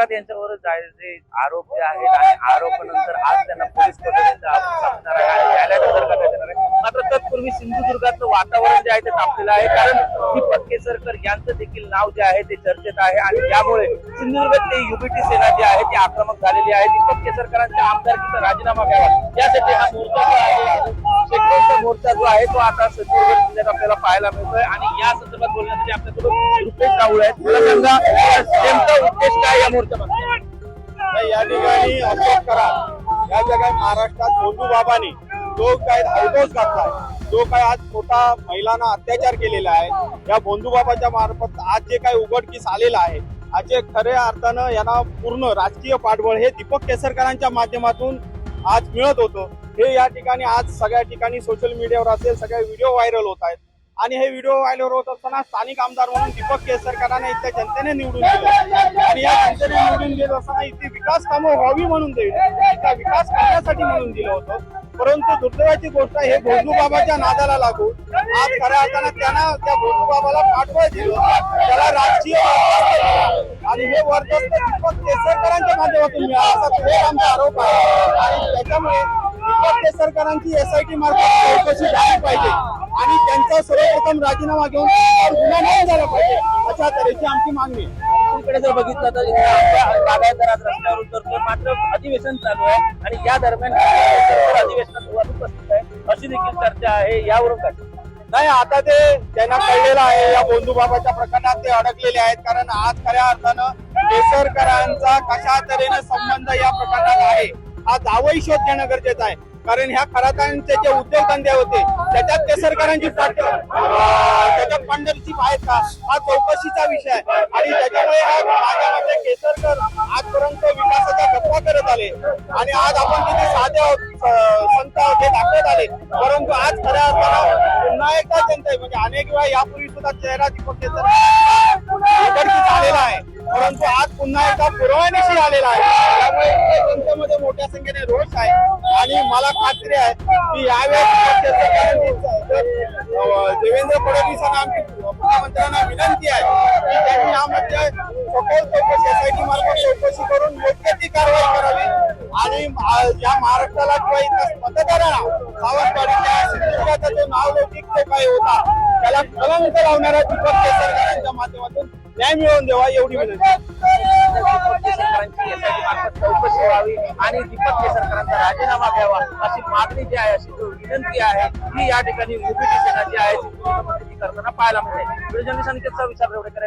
खरात यांच्यावर जे आरोप जे आहेत आणि आरोपानंतर आज त्यांना पोलीस कोठडीत न्यायालयात हजर करण्यात येणार आहे। मात्र तत्पूर्वी सिंधुदुर्गातलं वातावरण जे आहे ते तापलेलं आहे, कारण दीपक केसरकर यांचं देखील नाव जे आहे ते चर्चेत आहे आणि त्यामुळे सिंधुदुर्गातली युबीटी सेना जी आहे ती आक्रमक झालेली आहे। दीपक केसरकरांच्या आमदारकीचा राजीनामा घ्यावा यासाठी हा मोर्चा जो आहे, शेकडोंचा मोर्चा जो आहे तो आता सिंधुदुर्ग जिल्ह्यात आपल्याला पाहायला मिळतोय आणि या संदर्भात बोलण्यासाठी आपल्यासोबत रुपेश राहुल आहेत। मला सांगा नेमका उद्देश काय या मोर्चाचा? या ठिकाणी अशोक कराड या जगात महाराष्ट्रात भोंदू बाबांनी जो काय अवरोध घातलाय, जो काय आज छोटा महिलांना अत्याचार केलेला आहे, या भोंदू बाबाच्या मार्फत आज जे काय उघडकीस आलेलं आहे, आज जे खऱ्या अर्थानं यांना पूर्ण राजकीय पाठबळ हे दीपक केसरकरांच्या माध्यमातून आज मिळत होतं। हे या ठिकाणी आज सगळ्या ठिकाणी सोशल मीडियावर असेल सगळे व्हिडिओ व्हायरल होत आहेत आणि हे व्हिडिओ व्हायरल होत असताना स्थानिक आमदार म्हणून दीपक केसरकरांना इथल्या जनतेने निवडून दिलं आणि या जनतेने निवडून दिलं असताना इथे विकास कामं व्हावी म्हणून इथला विकास करण्यासाठी म्हणून दिलं होतं। परंतु दुर्दैवाची गोष्ट हे भोंदू बाबाच्या नादाला लागून आज खऱ्या अर्थानं त्यांना त्या भोंदू बाबाला पाठबळ दिलं, त्याला राजकीय आणि हे वर्चस्व दीपक केसरकरांच्या माध्यमातून मिळालं असा थेट आमचा आरोप आहे आणि त्याच्यामुळे दीपक केसरकरांची SIT मार्फत चौकशी झाली पाहिजे आणि त्यांचा सर्वप्रथम राजीनामा घेऊन गुन्हा नोंद झाला पाहिजे अशा तऱ्हेची आमची मागणी आहे। इकडे जर बघितलं तर बागायतदार आज रस्त्यावर उतरतोय, मात्र अधिवेशन चालू आहे आणि या दरम्यान अधिवेशनात उपस्थित आहे अशी देखील चर्चा आहे, यावरून काय? नाही, आता ते त्यांना कळलेलं आहे या भोंदू बाबाच्या प्रकरणात ते अडकलेले आहेत, कारण आज खऱ्या अर्थानं केसरकरांचा कशा तऱ्हेने संबंध या प्रकरणात आहे हा दावाही शोध घेणं गरजेचं आहे। कारण ह्या खरातांचे जे उद्योगधंदे होते त्याच्यात केसरकरांची त्याच्यात पार्टनरशिप आहेत का हा चौकशीचा विषय आहे आणि त्याच्यामुळे माझ्या मते केसरकर आजपर्यंत विकासाच्या गप्पा करत आले आणि आज आपण किती साधे संत हे दाखवत आले, परंतु आज खऱ्या अर्थानं पुन्हा एकदा जनता म्हणजे अनेक वेळा यापूर्वी सुद्धा चेहरा दीपक केसरकर आलेला आहे, परंतु आज पुन्हा एकदा पुरवण्याशी आलेला आहे। त्यामुळे जनतेमध्ये मोठ्या संख्येने रोष आहे आणि मला खात्री आहे की यावेळेस देवेंद्र फडणवीसांना आमची मुख्यमंत्र्यांना विनंती आहे की त्यांनी यामध्ये सखोल चौकशी SIT मार्फत चौकशी करून योग्य ती कारवाई करावी आणि या महाराष्ट्राला किंवा इतर मतदारांना सावंतवाडीच्या सिंधुदुर्गाचा जो नावलौकिक जो काही होता त्याला कलंक लावणाऱ्या दीपक केसरकरांच्या माध्यमातून न्याय मिळवून देवा एवढी विनंती। चौकशी व्हावी आणि दीपक केसरकरांचा राजीनामा घ्यावा अशी मागणी जी आहे, अशी जो विनंती आहे ती या ठिकाणी युबीटी सेना जी आहे ती करताना पाहायला मिळते। विचार